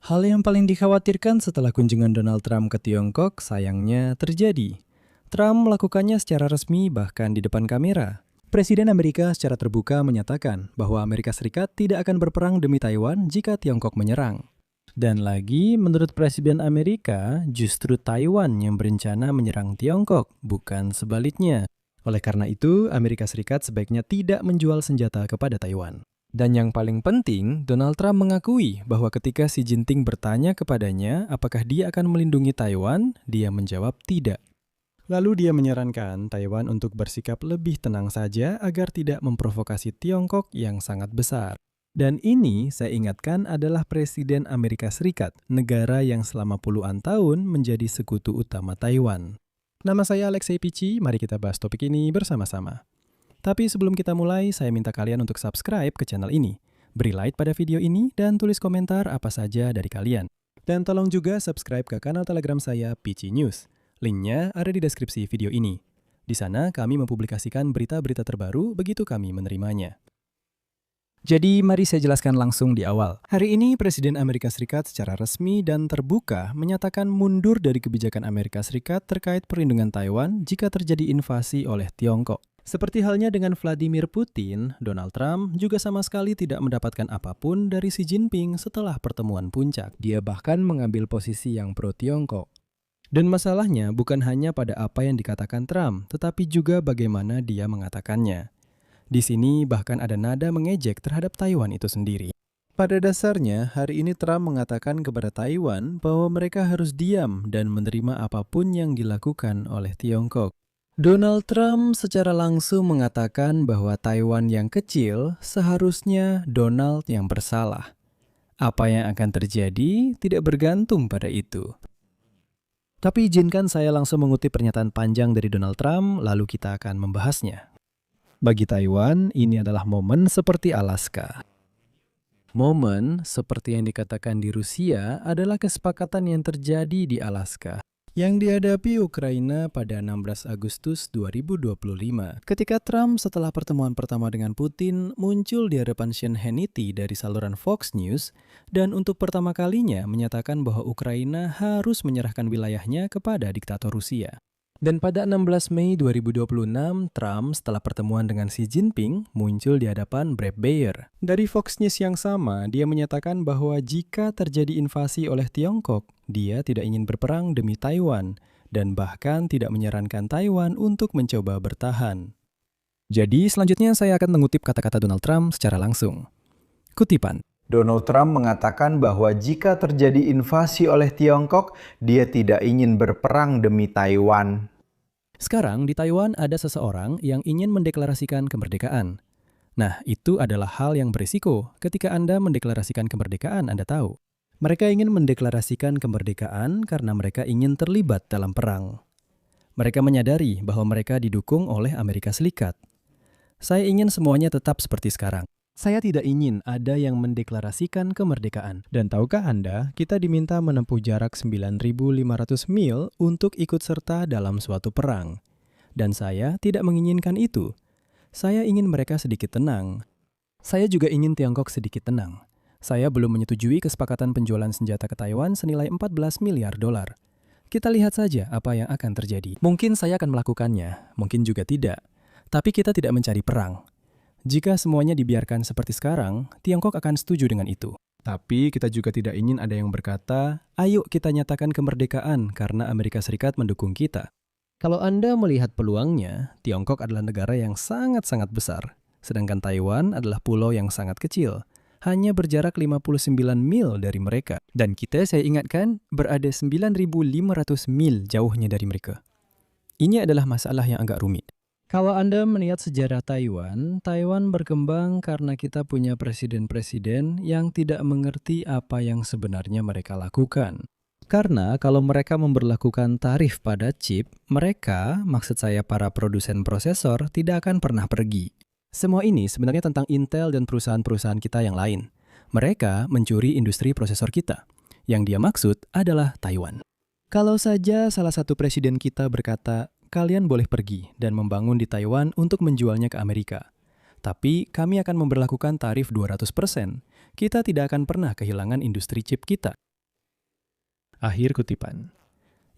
Hal yang paling dikhawatirkan setelah kunjungan Donald Trump ke Tiongkok sayangnya terjadi. Trump melakukannya secara resmi bahkan di depan kamera. Presiden Amerika secara terbuka menyatakan bahwa Amerika Serikat tidak akan berperang demi Taiwan jika Tiongkok menyerang. Dan lagi, menurut Presiden Amerika, justru Taiwan yang berencana menyerang Tiongkok, bukan sebaliknya. Oleh karena itu, Amerika Serikat sebaiknya tidak menjual senjata kepada Taiwan. Dan yang paling penting, Donald Trump mengakui bahwa ketika Xi Jinping bertanya kepadanya apakah dia akan melindungi Taiwan, dia menjawab tidak. Lalu dia menyarankan Taiwan untuk bersikap lebih tenang saja agar tidak memprovokasi Tiongkok yang sangat besar. Dan ini, saya ingatkan, adalah Presiden Amerika Serikat, negara yang selama puluhan tahun menjadi sekutu utama Taiwan. Nama saya Alexei Pichi, mari kita bahas topik ini bersama-sama. Tapi sebelum kita mulai, saya minta kalian untuk subscribe ke channel ini. Beri like pada video ini dan tulis komentar apa saja dari kalian. Dan tolong juga subscribe ke kanal Telegram saya, Pichi News. Linknya ada di deskripsi video ini. Di sana kami mempublikasikan berita-berita terbaru begitu kami menerimanya. Jadi mari saya jelaskan langsung di awal. Hari ini Presiden Amerika Serikat secara resmi dan terbuka menyatakan mundur dari kebijakan Amerika Serikat terkait perlindungan Taiwan jika terjadi invasi oleh Tiongkok. Seperti halnya dengan Vladimir Putin, Donald Trump juga sama sekali tidak mendapatkan apapun dari Xi Jinping setelah pertemuan puncak. Dia bahkan mengambil posisi yang pro-Tiongkok. Dan masalahnya bukan hanya pada apa yang dikatakan Trump, tetapi juga bagaimana dia mengatakannya. Di sini bahkan ada nada mengejek terhadap Taiwan itu sendiri. Pada dasarnya, hari ini Trump mengatakan kepada Taiwan bahwa mereka harus diam dan menerima apapun yang dilakukan oleh Tiongkok. Donald Trump secara langsung mengatakan bahwa Taiwan yang kecil seharusnya Donald yang bersalah. Apa yang akan terjadi tidak bergantung pada itu. Tapi izinkan saya langsung mengutip pernyataan panjang dari Donald Trump, lalu kita akan membahasnya. Bagi Taiwan, ini adalah momen seperti Alaska. Momen seperti yang dikatakan di Rusia adalah kesepakatan yang terjadi di Alaska, yang dihadapi Ukraina pada 16 Agustus 2025. Ketika Trump setelah pertemuan pertama dengan Putin muncul di hadapan Sean Hannity dari saluran Fox News dan untuk pertama kalinya menyatakan bahwa Ukraina harus menyerahkan wilayahnya kepada diktator Rusia. Dan pada 16 Mei 2026, Trump setelah pertemuan dengan Xi Jinping muncul di hadapan Bret Baier. Dari Fox News yang sama, dia menyatakan bahwa jika terjadi invasi oleh Tiongkok, dia tidak ingin berperang demi Taiwan, dan bahkan tidak menyarankan Taiwan untuk mencoba bertahan. Jadi selanjutnya saya akan mengutip kata-kata Donald Trump secara langsung. Kutipan. Donald Trump mengatakan bahwa jika terjadi invasi oleh Tiongkok, dia tidak ingin berperang demi Taiwan. Sekarang di Taiwan ada seseorang yang ingin mendeklarasikan kemerdekaan. Nah, itu adalah hal yang berisiko ketika Anda mendeklarasikan kemerdekaan, Anda tahu. Mereka ingin mendeklarasikan kemerdekaan karena mereka ingin terlibat dalam perang. Mereka menyadari bahwa mereka didukung oleh Amerika Serikat. Saya ingin semuanya tetap seperti sekarang. Saya tidak ingin ada yang mendeklarasikan kemerdekaan. Dan tahukah Anda, kita diminta menempuh jarak 9.500 mil untuk ikut serta dalam suatu perang. Dan saya tidak menginginkan itu. Saya ingin mereka sedikit tenang. Saya juga ingin Tiongkok sedikit tenang. Saya belum menyetujui kesepakatan penjualan senjata ke Taiwan senilai 14 miliar dolar. Kita lihat saja apa yang akan terjadi. Mungkin saya akan melakukannya, mungkin juga tidak. Tapi kita tidak mencari perang. Jika semuanya dibiarkan seperti sekarang, Tiongkok akan setuju dengan itu. Tapi kita juga tidak ingin ada yang berkata, ayo kita nyatakan kemerdekaan karena Amerika Serikat mendukung kita. Kalau Anda melihat peluangnya, Tiongkok adalah negara yang sangat-sangat besar, sedangkan Taiwan adalah pulau yang sangat kecil, hanya berjarak 59 mil dari mereka. Dan kita, saya ingatkan, berada 9.500 mil jauhnya dari mereka. Ini adalah masalah yang agak rumit. Kalau Anda melihat sejarah Taiwan, Taiwan berkembang karena kita punya presiden-presiden yang tidak mengerti apa yang sebenarnya mereka lakukan. Karena kalau mereka memberlakukan tarif pada chip, mereka, maksud saya para produsen prosesor, tidak akan pernah pergi. Semua ini sebenarnya tentang Intel dan perusahaan-perusahaan kita yang lain. Mereka mencuri industri prosesor kita. Yang dia maksud adalah Taiwan. Kalau saja salah satu presiden kita berkata, kalian boleh pergi dan membangun di Taiwan untuk menjualnya ke Amerika. Tapi kami akan memberlakukan tarif 200%. Kita tidak akan pernah kehilangan industri chip kita. Akhir kutipan.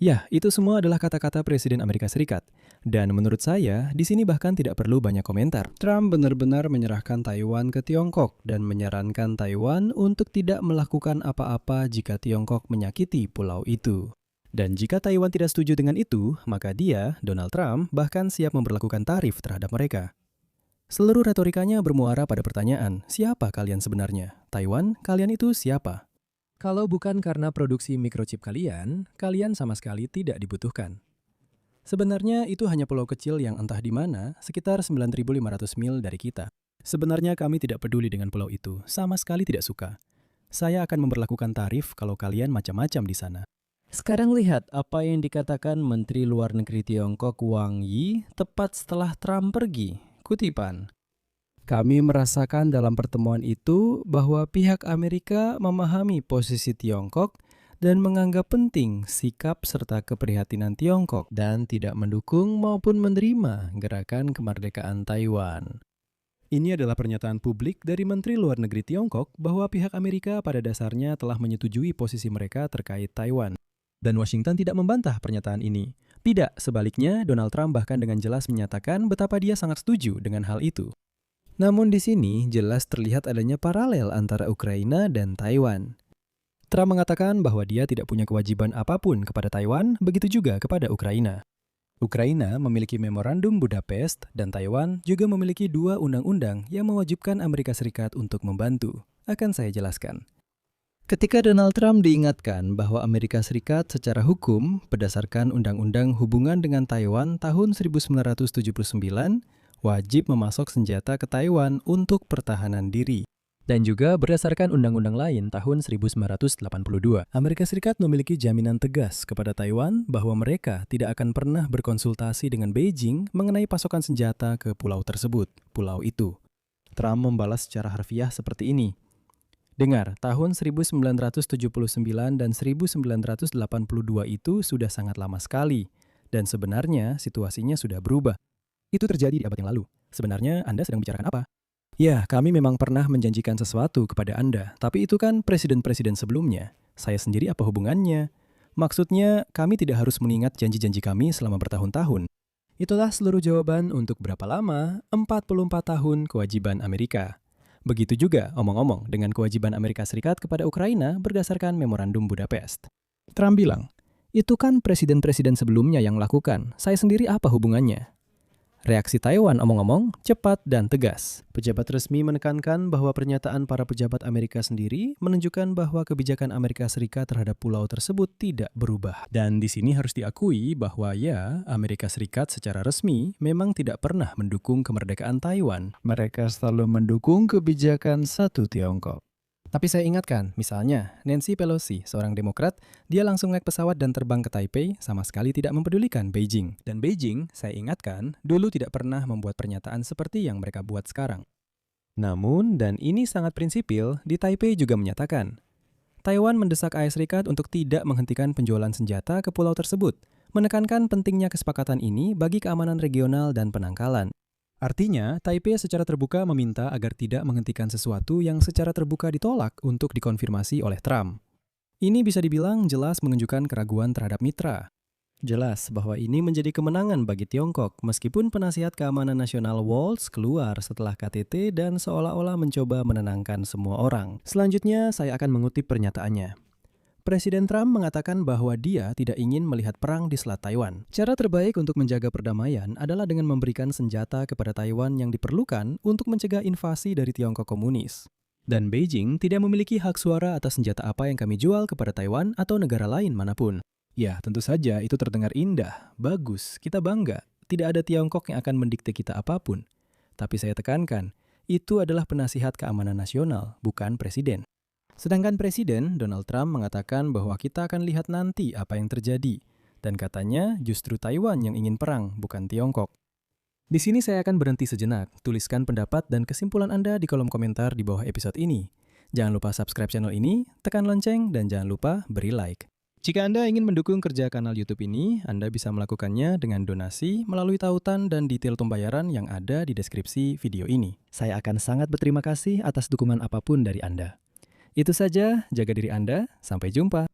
Ya, itu semua adalah kata-kata Presiden Amerika Serikat. Dan menurut saya, di sini bahkan tidak perlu banyak komentar. Trump benar-benar menyerahkan Taiwan ke Tiongkok dan menyarankan Taiwan untuk tidak melakukan apa-apa jika Tiongkok menyakiti pulau itu. Dan jika Taiwan tidak setuju dengan itu, maka dia, Donald Trump, bahkan siap memberlakukan tarif terhadap mereka. Seluruh retorikanya bermuara pada pertanyaan, siapa kalian sebenarnya? Taiwan, kalian itu siapa? Kalau bukan karena produksi microchip kalian sama sekali tidak dibutuhkan. Sebenarnya itu hanya pulau kecil yang entah di mana, sekitar 9.500 mil dari kita. Sebenarnya kami tidak peduli dengan pulau itu, sama sekali tidak suka. Saya akan memberlakukan tarif kalau kalian macam-macam di sana. Sekarang lihat apa yang dikatakan Menteri Luar Negeri Tiongkok Wang Yi tepat setelah Trump pergi. Kutipan. Kami merasakan dalam pertemuan itu bahwa pihak Amerika memahami posisi Tiongkok dan menganggap penting sikap serta keprihatinan Tiongkok dan tidak mendukung maupun menerima gerakan kemerdekaan Taiwan. Ini adalah pernyataan publik dari Menteri Luar Negeri Tiongkok bahwa pihak Amerika pada dasarnya telah menyetujui posisi mereka terkait Taiwan. Dan Washington tidak membantah pernyataan ini. Tidak, sebaliknya Donald Trump bahkan dengan jelas menyatakan betapa dia sangat setuju dengan hal itu. Namun di sini jelas terlihat adanya paralel antara Ukraina dan Taiwan. Trump mengatakan bahwa dia tidak punya kewajiban apapun kepada Taiwan, begitu juga kepada Ukraina. Ukraina memiliki Memorandum Budapest dan Taiwan juga memiliki 2 undang-undang yang mewajibkan Amerika Serikat untuk membantu. Akan saya jelaskan. Ketika Donald Trump diingatkan bahwa Amerika Serikat secara hukum berdasarkan Undang-Undang Hubungan dengan Taiwan tahun 1979, wajib memasok senjata ke Taiwan untuk pertahanan diri. Dan juga berdasarkan undang-undang lain tahun 1982, Amerika Serikat memiliki jaminan tegas kepada Taiwan bahwa mereka tidak akan pernah berkonsultasi dengan Beijing mengenai pasokan senjata ke pulau tersebut, pulau itu. Trump membalas secara harfiah seperti ini. Dengar, tahun 1979 dan 1982 itu sudah sangat lama sekali, dan sebenarnya situasinya sudah berubah. Itu terjadi di abad yang lalu. Sebenarnya Anda sedang bicarakan apa? Ya, kami memang pernah menjanjikan sesuatu kepada Anda, tapi itu kan presiden-presiden sebelumnya. Saya sendiri apa hubungannya? Maksudnya, kami tidak harus mengingat janji-janji kami selama bertahun-tahun. Itulah seluruh jawaban untuk berapa lama 44 tahun kewajiban Amerika. Begitu juga, omong-omong, dengan kewajiban Amerika Serikat kepada Ukraina berdasarkan Memorandum Budapest. Trump bilang, itu kan presiden-presiden sebelumnya yang lakukan, saya sendiri apa hubungannya? Reaksi Taiwan, omong-omong, cepat dan tegas. Pejabat resmi menekankan bahwa pernyataan para pejabat Amerika sendiri menunjukkan bahwa kebijakan Amerika Serikat terhadap pulau tersebut tidak berubah. Dan di sini harus diakui bahwa ya, Amerika Serikat secara resmi memang tidak pernah mendukung kemerdekaan Taiwan. Mereka selalu mendukung kebijakan satu Tiongkok. Tapi saya ingatkan, misalnya Nancy Pelosi, seorang Demokrat, dia langsung naik pesawat dan terbang ke Taipei, sama sekali tidak mempedulikan Beijing. Dan Beijing, saya ingatkan, dulu tidak pernah membuat pernyataan seperti yang mereka buat sekarang. Namun, dan ini sangat prinsipil, di Taipei juga menyatakan, Taiwan mendesak AS Serikat untuk tidak menghentikan penjualan senjata ke pulau tersebut, menekankan pentingnya kesepakatan ini bagi keamanan regional dan penangkalan. Artinya, Taipei secara terbuka meminta agar tidak menghentikan sesuatu yang secara terbuka ditolak untuk dikonfirmasi oleh Trump. Ini bisa dibilang jelas menunjukkan keraguan terhadap mitra. Jelas bahwa ini menjadi kemenangan bagi Tiongkok meskipun penasihat keamanan nasional Waltz keluar setelah KTT dan seolah-olah mencoba menenangkan semua orang. Selanjutnya, saya akan mengutip pernyataannya. Presiden Trump mengatakan bahwa dia tidak ingin melihat perang di Selat Taiwan. Cara terbaik untuk menjaga perdamaian adalah dengan memberikan senjata kepada Taiwan yang diperlukan untuk mencegah invasi dari Tiongkok komunis. Dan Beijing tidak memiliki hak suara atas senjata apa yang kami jual kepada Taiwan atau negara lain manapun. Ya, tentu saja itu terdengar indah, bagus, kita bangga. Tidak ada Tiongkok yang akan mendikte kita apapun. Tapi saya tekankan, itu adalah penasihat keamanan nasional, bukan presiden. Sedangkan Presiden Donald Trump mengatakan bahwa kita akan lihat nanti apa yang terjadi. Dan katanya justru Taiwan yang ingin perang, bukan Tiongkok. Di sini saya akan berhenti sejenak. Tuliskan pendapat dan kesimpulan Anda di kolom komentar di bawah episode ini. Jangan lupa subscribe channel ini, tekan lonceng, dan jangan lupa beri like. Jika Anda ingin mendukung kerja kanal YouTube ini, Anda bisa melakukannya dengan donasi melalui tautan dan detail pembayaran yang ada di deskripsi video ini. Saya akan sangat berterima kasih atas dukungan apapun dari Anda. Itu saja, jaga diri Anda, sampai jumpa.